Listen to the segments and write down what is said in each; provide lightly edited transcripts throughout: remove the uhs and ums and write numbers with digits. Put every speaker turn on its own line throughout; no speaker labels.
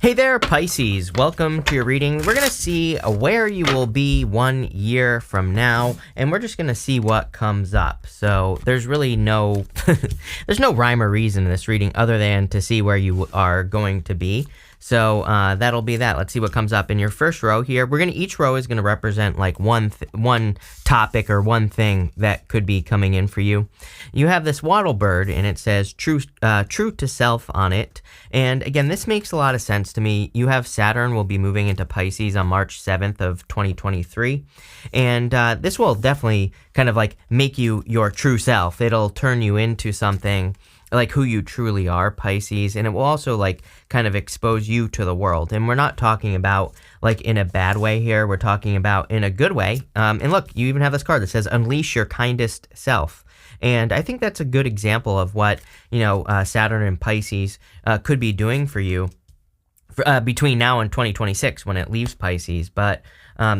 Hey there, Pisces. Welcome to your reading. We're going to see where you will be 1 year from now, and we're just going to see what comes up. So there's really no there's no rhyme or reason in this reading other than to see where you are going to be. So that'll be that. Let's see what comes up in your first row here. Each row is going to represent like one topic or one thing that could be coming in for you. You have this wattle bird, and it says true to self on it. And again, this makes a lot of sense to me. You have Saturn will be moving into Pisces on March 7th of 2023. And this will definitely kind of like make you your true self. It'll turn you into something like who you truly are, Pisces, and it will also like kind of expose you to the world. And we're not talking about like in a bad way here. We're talking about in a good way. And look, you even have this card that says unleash your kindest self. And I think that's a good example of what, Saturn and Pisces could be doing for you between now and 2026 when it leaves Pisces. But,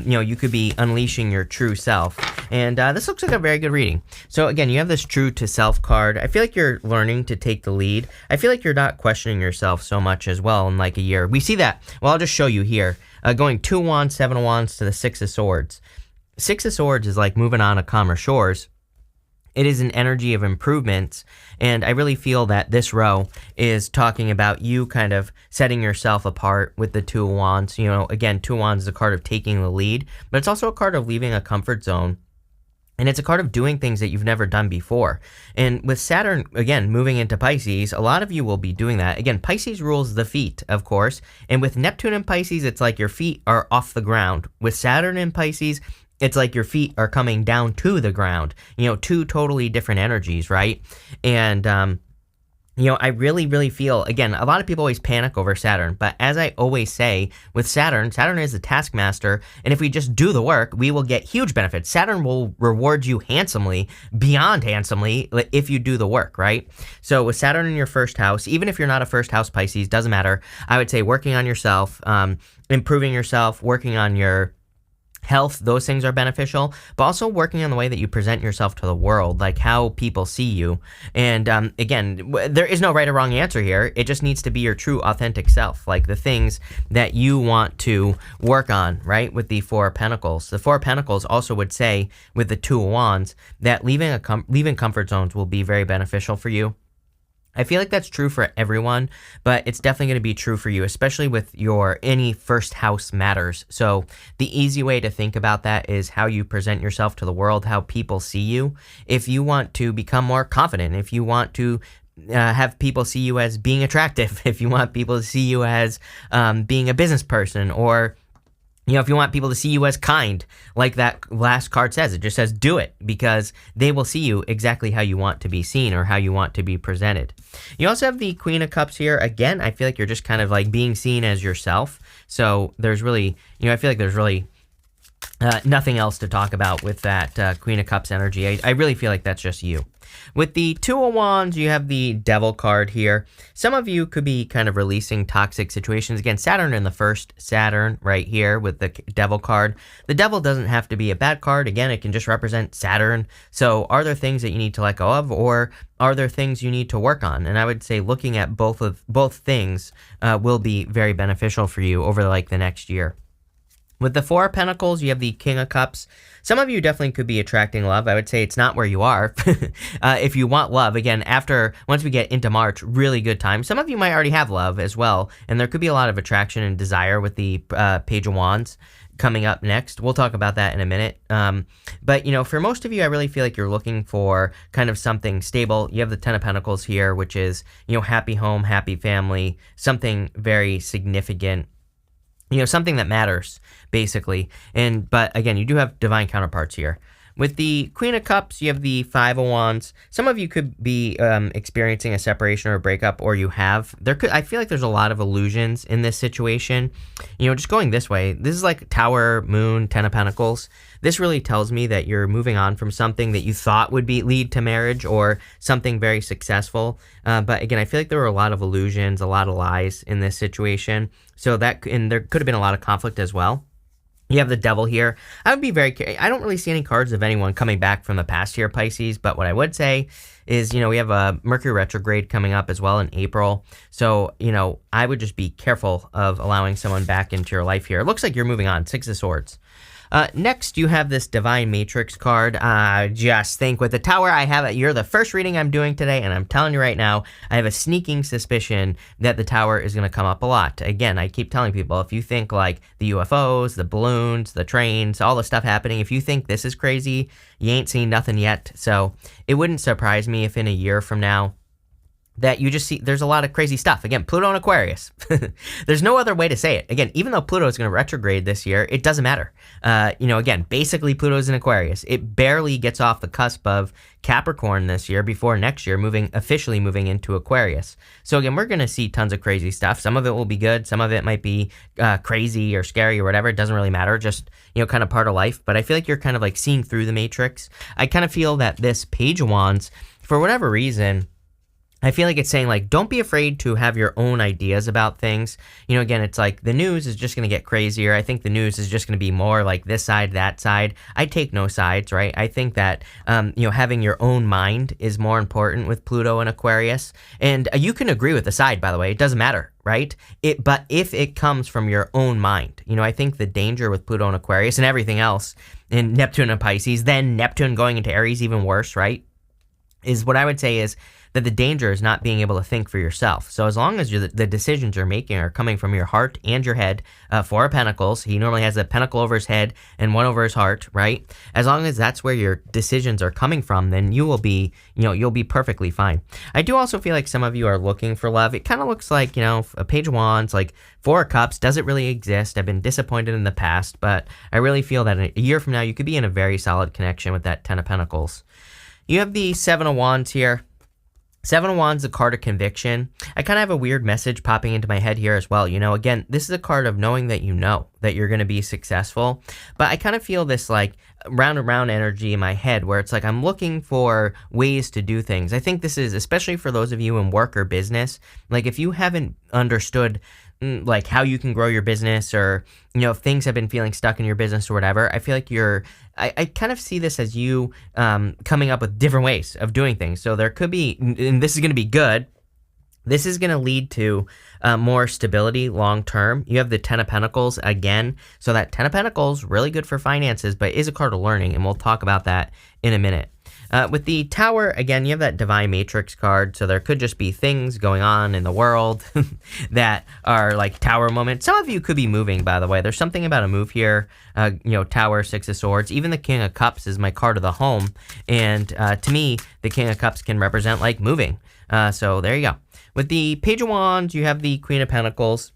you could be unleashing your true self. And this looks like a very good reading. So again, you have this true to self card. I feel like you're learning to take the lead. I feel like you're not questioning yourself so much as well in like a year. We see that. Well, I'll just show you here. Going 2 of Wands, 7 of Wands to the 6 of Swords. 6 of Swords is like moving on to calmer shores. It is an energy of improvements, and I really feel that this row is talking about you kind of setting yourself apart with the 2 of Wands. Again, 2 of Wands is a card of taking the lead, but it's also a card of leaving a comfort zone, and it's a card of doing things that you've never done before. And with Saturn, again, moving into Pisces, a lot of you will be doing that. Again, Pisces rules the feet, of course, and with Neptune in Pisces, it's like your feet are off the ground. With Saturn in Pisces, it's like your feet are coming down to the ground, two totally different energies, right? And, I really, really feel, again, a lot of people always panic over Saturn, but as I always say, with Saturn is the taskmaster, and if we just do the work, we will get huge benefits. Saturn will reward you handsomely, beyond handsomely, if you do the work, right? So with Saturn in your first house, even if you're not a first house Pisces, doesn't matter. I would say working on yourself, improving yourself, working on your health, those things are beneficial, but also working on the way that you present yourself to the world, like how people see you. And again, there is no right or wrong answer here. It just needs to be your true, authentic self, like the things that you want to work on, right? With the 4 of Pentacles. The 4 of Pentacles also would say, with the 2 of Wands, that leaving comfort zones will be very beneficial for you. I feel like that's true for everyone, but it's definitely going to be true for you, especially with any first house matters. So the easy way to think about that is how you present yourself to the world, how people see you. If you want to become more confident, if you want to have people see you as being attractive, if you want people to see you as being a business person, or if you want people to see you as kind, like that last card says, it just says do it, because they will see you exactly how you want to be seen or how you want to be presented. You also have the Queen of Cups here. Again, I feel like you're just kind of like being seen as yourself. So there's really, I feel like there's really nothing else to talk about with that Queen of Cups energy. I really feel like that's just you. With the 2 of Wands, you have the Devil card here. Some of you could be kind of releasing toxic situations. Again, Saturn in the first, Saturn right here with the Devil card. The Devil doesn't have to be a bad card. Again, it can just represent Saturn. So are there things that you need to let go of, or are there things you need to work on? And I would say looking at both things will be very beneficial for you over like the next year. With the 4 of Pentacles, you have the King of Cups. Some of you definitely could be attracting love. I would say it's not where you are. If you want love, again, once we get into March, really good time. Some of you might already have love as well, and there could be a lot of attraction and desire with the Page of Wands coming up next. We'll talk about that in a minute. But, for most of you, I really feel like you're looking for kind of something stable. You have the 10 of Pentacles here, which is, happy home, happy family, something very significant. Something that matters, basically. But again, you do have divine counterparts here. With the Queen of Cups, you have the 5 of Wands. Some of you could be experiencing a separation or a breakup, or you have. I feel like there's a lot of illusions in this situation. Just going this way, this is like Tower, Moon, 10 of Pentacles. This really tells me that you're moving on from something that you thought would lead to marriage or something very successful. But again, I feel like there were a lot of illusions, a lot of lies in this situation. And there could have been a lot of conflict as well. You have the devil here. I would be I don't really see any cards of anyone coming back from the past here, Pisces, but what I would say is, we have a Mercury retrograde coming up as well in April. So, I would just be careful of allowing someone back into your life here. It looks like you're moving on. Six of Swords. Next, you have this Divine Matrix card. Just think with the Tower, I have it. You're the first reading I'm doing today, and I'm telling you right now, I have a sneaking suspicion that the Tower is going to come up a lot. Again, I keep telling people, if you think like the UFOs, the balloons, the trains, all the stuff happening, if you think this is crazy, you ain't seen nothing yet. So it wouldn't surprise me if in a year from now, that you just see there's a lot of crazy stuff. Again, Pluto and Aquarius. There's no other way to say it. Again, even though Pluto is going to retrograde this year, it doesn't matter. Again, basically Pluto's in Aquarius. It barely gets off the cusp of Capricorn this year before next year officially moving into Aquarius. So again, we're going to see tons of crazy stuff. Some of it will be good. Some of it might be crazy or scary or whatever. It doesn't really matter. Just, kind of part of life. But I feel like you're kind of like seeing through the matrix. I kind of feel that this Page of Wands, for whatever reason, I feel like it's saying, like, don't be afraid to have your own ideas about things. Again, it's like the news is just going to get crazier. I think the news is just going to be more like this side, that side. I take no sides, right? I think that, having your own mind is more important with Pluto and Aquarius. And you can agree with the side, by the way. It doesn't matter, right? But if it comes from your own mind, I think the danger with Pluto and Aquarius and everything else, and Neptune and Pisces, then Neptune going into Aries, even worse, right? Is what I would say is that the danger is not being able to think for yourself. So as long as the decisions you're making are coming from your heart and your head, Four of Pentacles, he normally has a pentacle over his head and one over his heart, right? As long as that's where your decisions are coming from, then you will be, you'll be perfectly fine. I do also feel like some of you are looking for love. It kind of looks like, a Page of Wands, like Four of Cups. Does it really exist? I've been disappointed in the past, but I really feel that a year from now, you could be in a very solid connection with that Ten of Pentacles. You have the Seven of Wands here. Seven of Wands, a card of conviction. I kind of have a weird message popping into my head here as well. Again, this is a card of knowing that that you're going to be successful. But I kind of feel this like round and round energy in my head where it's like I'm looking for ways to do things. I think this is especially for those of you in work or business. Like if you haven't understood like how you can grow your business or, if things have been feeling stuck in your business or whatever, I feel like I kind of see this as you coming up with different ways of doing things. So there could be, and this is going to be good, this is going to lead to more stability long term. You have the Ten of Pentacles again. So that Ten of Pentacles, really good for finances, but is a card of learning, and we'll talk about that in a minute. With the Tower, again, you have that Divine Matrix card, so there could just be things going on in the world that are like Tower moments. Some of you could be moving, by the way. There's something about a move here. Tower, Six of Swords. Even the King of Cups is my card of the home, and to me, the King of Cups can represent like moving. So there you go. With the Page of Wands, you have the Queen of Pentacles.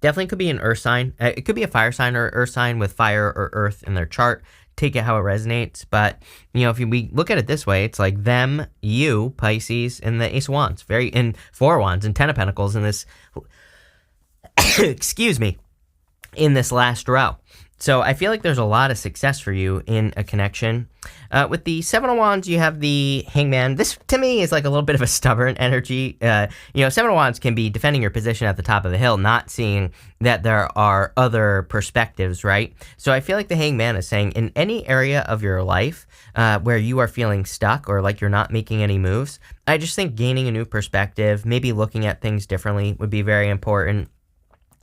Definitely could be an earth sign. It could be a fire sign or earth sign with fire or earth in their chart. Take it how it resonates. But, if we look at it this way, it's like them, you, Pisces, and the Ace of Wands. And Four of Wands and Ten of Pentacles in this, excuse me, in this last row. So I feel like there's a lot of success for you in a connection. With the Seven of Wands, you have the Hangman. This, to me, is like a little bit of a stubborn energy. Seven of Wands can be defending your position at the top of the hill, not seeing that there are other perspectives, right? So I feel like the Hangman is saying in any area of your life where you are feeling stuck or like you're not making any moves, I just think gaining a new perspective, maybe looking at things differently would be very important.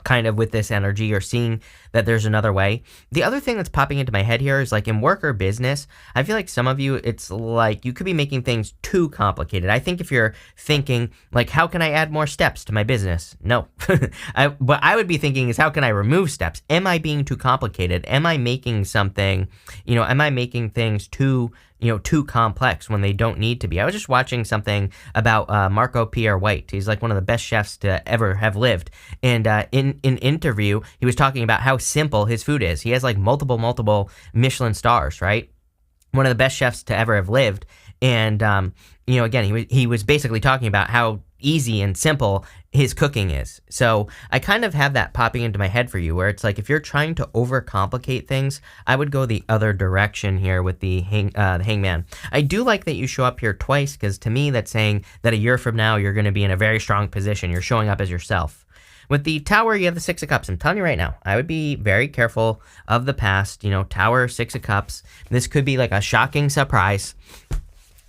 Kind of with this energy or seeing that there's another way. The other thing that's popping into my head here is like in work or business, I feel like some of you, it's like you could be making things too complicated. I think if you're thinking like, how can I add more steps to my business? No. What I would be thinking is how can I remove steps? Am I being too complicated? Am I making something, am I making things too complex when they don't need to be? I was just watching something about Marco Pierre White. He's like one of the best chefs to ever have lived. And in an interview, he was talking about how simple his food is. He has like multiple Michelin stars, right? One of the best chefs to ever have lived. And, again, he was basically talking about how easy and simple his cooking is. So I kind of have that popping into my head for you where it's like if you're trying to overcomplicate things, I would go the other direction here with the Hangman. I do like that you show up here twice because to me that's saying that a year from now you're going to be in a very strong position. You're showing up as yourself. With the Tower, you have the Six of Cups. I'm telling you right now, I would be very careful of the past. Tower, Six of Cups. This could be like a shocking surprise,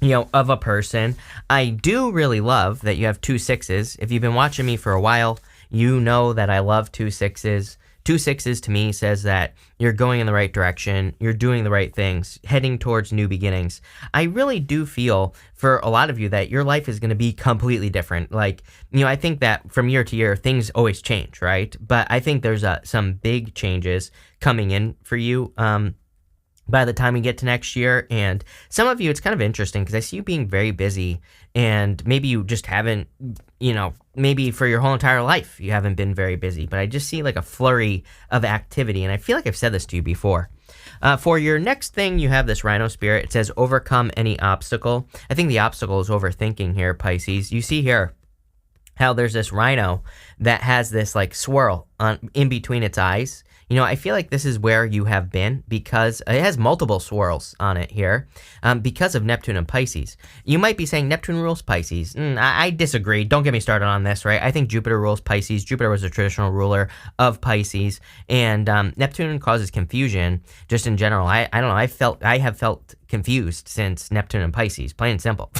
of a person. I do really love that you have two sixes. If you've been watching me for a while, you know that I love two sixes. Two sixes to me says that you're going in the right direction, you're doing the right things, heading towards new beginnings. I really do feel for a lot of you that your life is going to be completely different. I think that from year to year, things always change, right? But I think there's some big changes coming in for you by the time we get to next year. And some of you, it's kind of interesting because I see you being very busy, and maybe you just haven't, maybe for your whole entire life, you haven't been very busy, but I just see like a flurry of activity. And I feel like I've said this to you before. For your next thing, you have this Rhino Spirit. It says overcome any obstacle. I think the obstacle is overthinking here, Pisces. You see here how there's this rhino that has this like swirl in between its eyes. I feel like this is where you have been because it has multiple swirls on it here because of Neptune and Pisces. You might be saying Neptune rules Pisces. I disagree. Don't get me started on this, right? I think Jupiter rules Pisces. Jupiter was a traditional ruler of Pisces, and Neptune causes confusion just in general. I don't know. I have felt confused since Neptune and Pisces, plain and simple.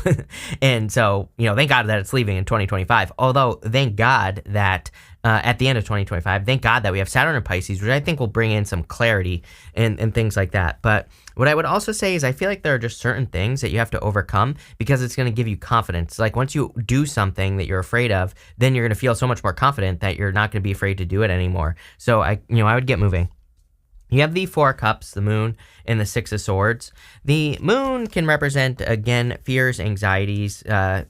And so, thank God that it's leaving in 2025. Although, thank God that at the end of 2025, thank God that we have Saturn and Pisces, which I think will bring in some clarity and things like that. But what I would also say is I feel like there are just certain things that you have to overcome because it's going to give you confidence. Like once you do something that you're afraid of, then you're going to feel so much more confident that you're not going to be afraid to do it anymore. So I would get moving. You have the Four of Cups, the Moon, and the Six of Swords. The Moon can represent, again, fears, anxieties,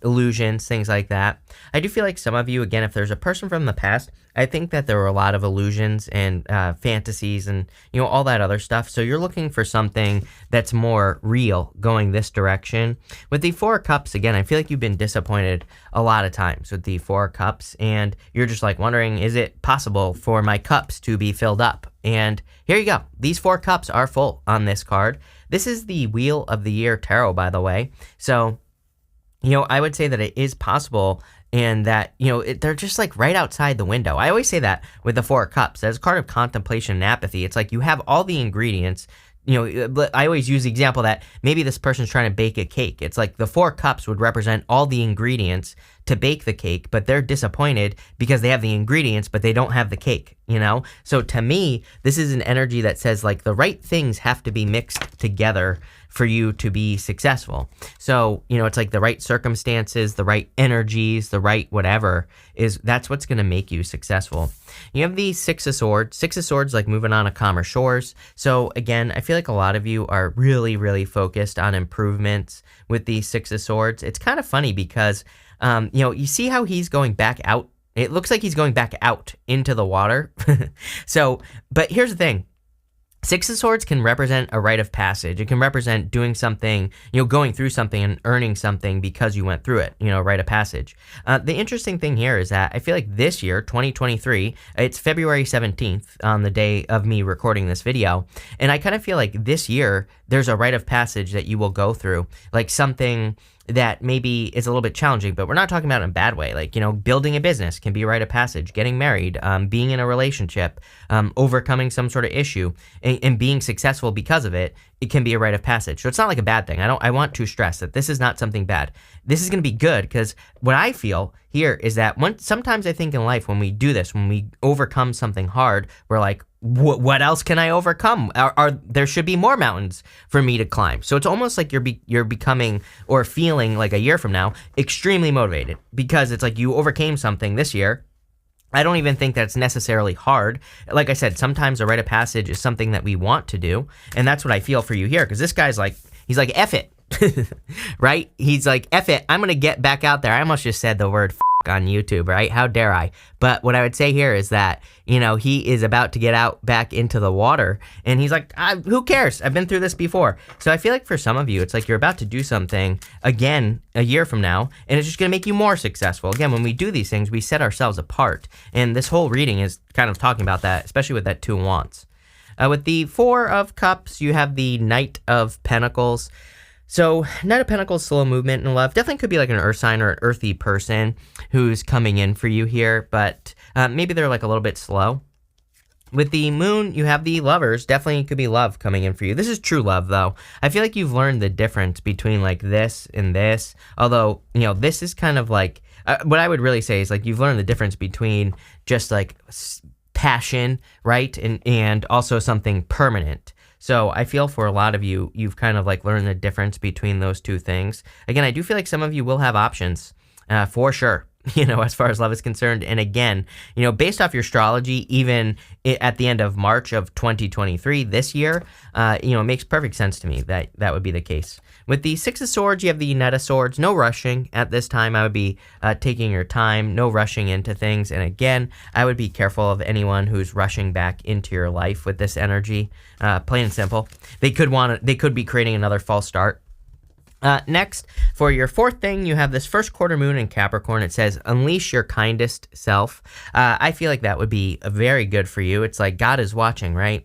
illusions, things like that. I do feel like some of you, again, if there's a person from the past, I think that there were a lot of illusions and fantasies and, all that other stuff. So you're looking for something that's more real going this direction. With the Four of Cups, again, I feel like you've been disappointed a lot of times with the Four of Cups. And you're just like wondering, is it possible for my cups to be filled up? And here you go. These four cups are full on this card. This is the Wheel of the Year Tarot, by the way. So, I would say that it is possible and that, they're just like right outside the window. I always say that with the Four of Cups. As a card of contemplation and apathy, it's like you have all the ingredients. I always use the example that maybe this person's trying to bake a cake. It's like the Four Cups would represent all the ingredients to bake the cake, but they're disappointed because they have the ingredients, but they don't have the cake, So to me, this is an energy that says like the right things have to be mixed together for you to be successful. So, it's like the right circumstances, the right energies, the right whatever that's what's going to make you successful. You have the Six of Swords. Six of Swords, like moving on to calmer shores. So again, I feel like a lot of you are really, really focused on improvements with the Six of Swords. It's kind of funny because, you see how he's going back out. It looks like he's going back out into the water. But here's the thing. Six of Swords can represent a rite of passage. It can represent doing something, going through something and earning something because you went through it, rite of passage. The interesting thing here is that I feel like this year, 2023, it's February 17th on the day of me recording this video. And I kind of feel like this year, there's a rite of passage that you will go through, like something that maybe is a little bit challenging, but we're not talking about it in a bad way. Like, building a business can be a rite of passage, getting married, being in a relationship, overcoming some sort of issue and being successful because of it, it can be a rite of passage. So it's not like a bad thing. I want to stress that this is not something bad. This is going to be good because what I feel here is that sometimes I think in life when we do this, when we overcome something hard, we're like, what else can I overcome? There should be more mountains for me to climb. So it's almost like you're becoming or feeling like a year from now extremely motivated because it's like you overcame something this year. I don't even think that's necessarily hard. Like I said, sometimes a rite of passage is something that we want to do, and that's what I feel for you here because this guy's like, he's like, F it, right? He's like, F it, I'm going to get back out there. I almost just said the word on YouTube, right? How dare I? But what I would say here is that, he is about to get out back into the water and he's like, who cares? I've been through this before. So I feel like for some of you, it's like you're about to do something again a year from now and it's just going to make you more successful. Again, when we do these things, we set ourselves apart. And this whole reading is kind of talking about that, especially with that Two of Wands. With the Four of Cups, you have the Knight of Pentacles. So, Knight of Pentacles, slow movement in love. Definitely could be like an earth sign or an earthy person who's coming in for you here, but maybe they're like a little bit slow. With the moon, you have the lovers. Definitely could be love coming in for you. This is true love, though. I feel like you've learned the difference between like this and this. Although, this is kind of like, what I would really say is like you've learned the difference between just like passion, right? And also something permanent. So I feel for a lot of you, you've kind of like learned the difference between those two things. Again, I do feel like some of you will have options for sure, as far as love is concerned. And again, based off your astrology, even at the end of March of 2023, this year, it makes perfect sense to me that that would be the case. With the Six of Swords, you have the Knight of Swords. No rushing at this time. I would be taking your time, no rushing into things. And again, I would be careful of anyone who's rushing back into your life with this energy. Plain and simple. They could be creating another false start. Next, for your fourth thing, you have this first quarter moon in Capricorn. It says, unleash your kindest self. I feel like that would be very good for you. It's like God is watching, right?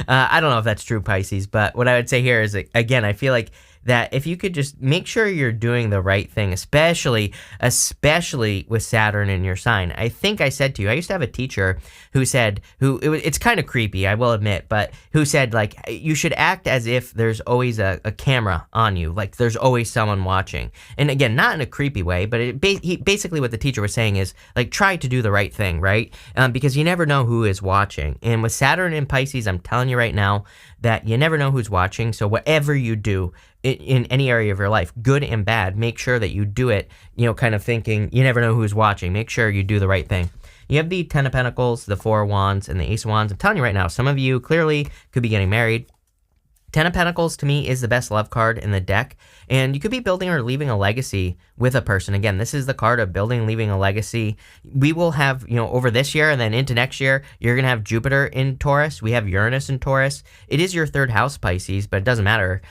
I don't know if that's true, Pisces, but what I would say here is, again, I feel like that if you could just make sure you're doing the right thing, especially with Saturn in your sign. I think I said to you, I used to have a teacher who said, it's kind of creepy, I will admit, but who said, like, you should act as if there's always a camera on you, like there's always someone watching. And again, not in a creepy way, but basically what the teacher was saying is, like, try to do the right thing, right? Because you never know who is watching. And with Saturn in Pisces, I'm telling you right now that you never know who's watching. So whatever you do, in any area of your life, good and bad, make sure that you do it, kind of thinking you never know who's watching. Make sure you do the right thing. You have the Ten of Pentacles, the Four of Wands, and the Ace of Wands. I'm telling you right now, some of you clearly could be getting married. Ten of Pentacles, to me, is the best love card in the deck, and you could be building or leaving a legacy with a person. Again, this is the card of building, leaving a legacy. We will have, over this year and then into next year, you're going to have Jupiter in Taurus. We have Uranus in Taurus. It is your third house, Pisces, but it doesn't matter.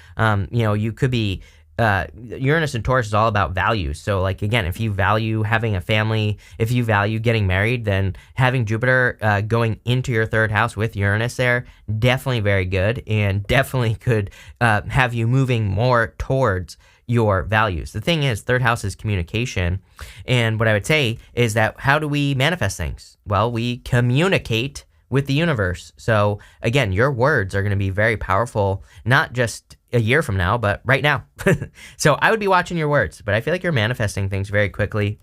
You could be... Uranus and Taurus is all about values. So, like, again, if you value having a family, if you value getting married, then having Jupiter going into your third house with Uranus there, definitely very good, and definitely could have you moving more towards your values. The thing is, third house is communication, and what I would say is that how do we manifest things? Well, we communicate with the universe. So again, your words are going to be very powerful, not just a year from now, but right now. So I would be watching your words, but I feel like you're manifesting things very quickly.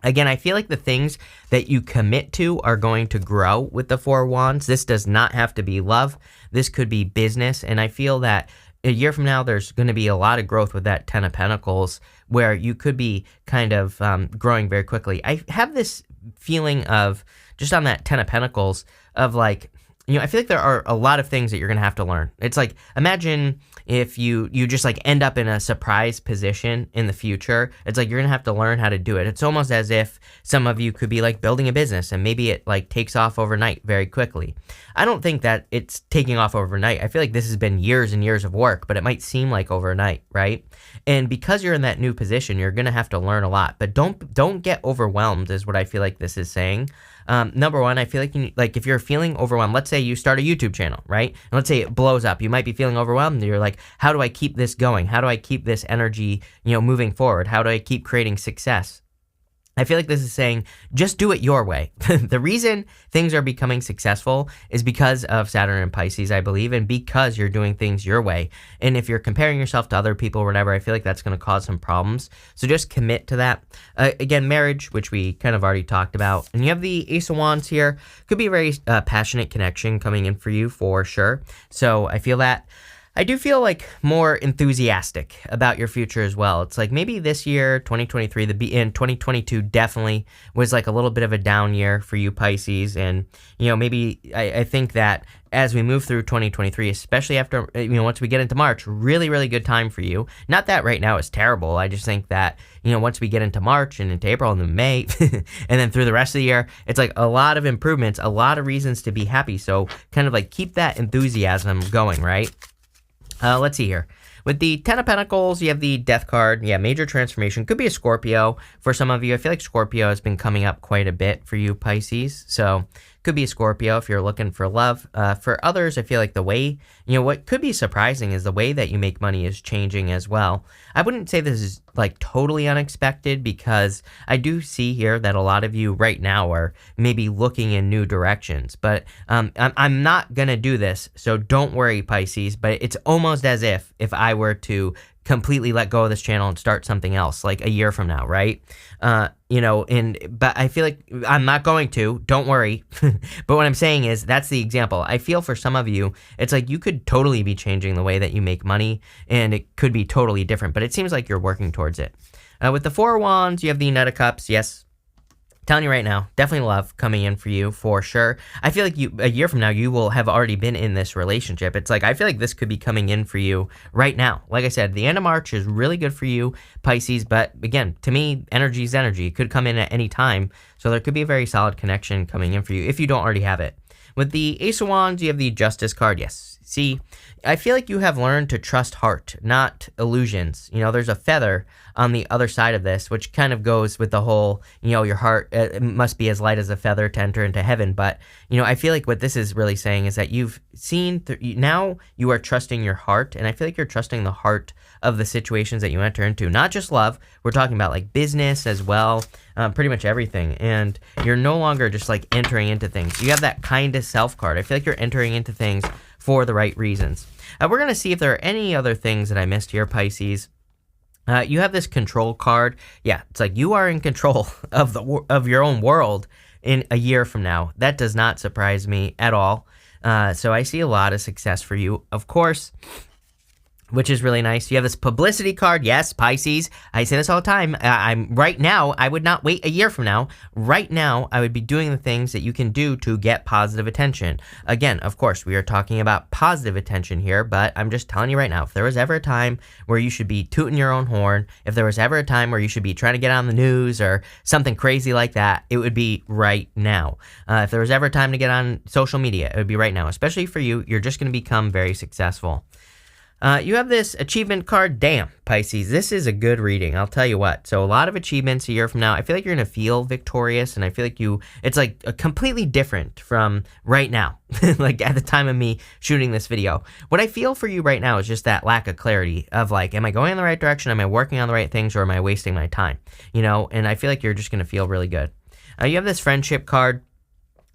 Again, I feel like the things that you commit to are going to grow with the Four of Wands. This does not have to be love. This could be business. And I feel that a year from now, there's going to be a lot of growth with that Ten of Pentacles, where you could be kind of growing very quickly. I have this feeling of, just on that Ten of Pentacles, of like, I feel like there are a lot of things that you're going to have to learn. It's like, imagine if you just like end up in a surprise position in the future. It's like you're going to have to learn how to do it. It's almost as if some of you could be like building a business and maybe it like takes off overnight very quickly. I don't think that it's taking off overnight. I feel like this has been years and years of work, but it might seem like overnight, right? And because you're in that new position, you're going to have to learn a lot, but don't get overwhelmed is what I feel like this is saying. Number one, I feel like if you're feeling overwhelmed, let's say you start a YouTube channel, right? And let's say it blows up. You might be feeling overwhelmed. And you're like, how do I keep this going? How do I keep this energy, moving forward? How do I keep creating success? I feel like this is saying, just do it your way. The reason things are becoming successful is because of Saturn and Pisces, I believe, and because you're doing things your way. And if you're comparing yourself to other people or whatever, I feel like that's going to cause some problems. So just commit to that. Again, marriage, which we kind of already talked about. And you have the Ace of Wands here. Could be a very passionate connection coming in for you for sure. So I feel that. I do feel like more enthusiastic about your future as well. It's like maybe this year, 2023, and 2022 definitely was like a little bit of a down year for you Pisces. And, maybe I think that as we move through 2023, especially after, once we get into March, really, really good time for you. Not that right now is terrible. I just think that, once we get into March and into April and then May, and then through the rest of the year, it's like a lot of improvements, a lot of reasons to be happy. So kind of like keep that enthusiasm going, right? Let's see here. With the Ten of Pentacles, you have the Death card. Yeah, major transformation. Could be a Scorpio for some of you. I feel like Scorpio has been coming up quite a bit for you, Pisces. So Could be a Scorpio if you're looking for love. For others, I feel like the way, what could be surprising is the way that you make money is changing as well. I wouldn't say this is like totally unexpected, because I do see here that a lot of you right now are maybe looking in new directions, but I'm not going to do this. So don't worry, Pisces, but it's almost as if I were to completely let go of this channel and start something else like a year from now, right? But I feel like I'm not going to, don't worry. But what I'm saying is that's the example. I feel for some of you, it's like you could totally be changing the way that you make money, and it could be totally different, but it seems like you're working towards it. With the Four of Wands, you have the Knight of Cups. Yes. Telling you right now, definitely love coming in for you for sure. I feel like a year from now, you will have already been in this relationship. It's like, I feel like this could be coming in for you right now. Like I said, the end of March is really good for you, Pisces. But again, to me, energy is energy. It could come in at any time. So there could be a very solid connection coming in for you if you don't already have it. With the Ace of Wands, you have the Justice card. Yes. See, I feel like you have learned to trust heart, not illusions. There's a feather on the other side of this, which kind of goes with the whole, your heart it must be as light as a feather to enter into heaven. But, I feel like what this is really saying is that you've seen, now you are trusting your heart. And I feel like you're trusting the heart of the situations that you enter into, not just love. We're talking about like business as well, pretty much everything. And you're no longer just like entering into things. You have that kind of self card. I feel like you're entering into things for the right reasons. We're going to see if there are any other things that I missed here, Pisces. You have this control card. Yeah, it's like you are in control of your own world in a year from now. That does not surprise me at all. So I see a lot of success for you, of course, which is really nice. You have this publicity card. Yes, Pisces. I say this all the time. I'm right now. I would not wait a year from now. Right now, I would be doing the things that you can do to get positive attention. Again, of course, we are talking about positive attention here, but I'm just telling you right now, if there was ever a time where you should be tooting your own horn, if there was ever a time where you should be trying to get on the news or something crazy like that, it would be right now. If there was ever a time to get on social media, it would be right now. Especially for you, you're just going to become very successful. You have this achievement card. Damn, Pisces, this is a good reading. I'll tell you what. So a lot of achievements a year from now. I feel like you're going to feel victorious, and I feel like it's like a completely different from right now, like at the time of me shooting this video. What I feel for you right now is just that lack of clarity of like, am I going in the right direction? Am I working on the right things, or am I wasting my time? And I feel like you're just going to feel really good. You have this friendship card.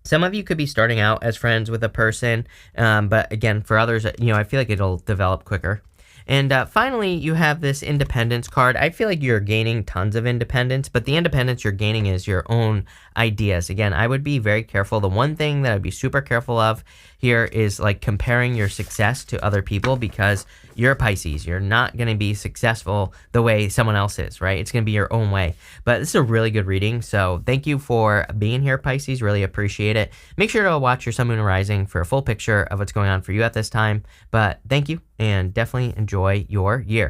Some of you could be starting out as friends with a person, but again, for others, I feel like it'll develop quicker. And finally, you have this independence card. I feel like you're gaining tons of independence, but the independence you're gaining is your own ideas. Again, I would be very careful. The one thing that I'd be super careful of here is like comparing your success to other people, because you're a Pisces. You're not going to be successful the way someone else is, right? It's going to be your own way. But this is a really good reading. So thank you for being here, Pisces. Really appreciate it. Make sure to watch your Sun, Moon, and Rising for a full picture of what's going on for you at this time. But thank you, and definitely enjoy your year.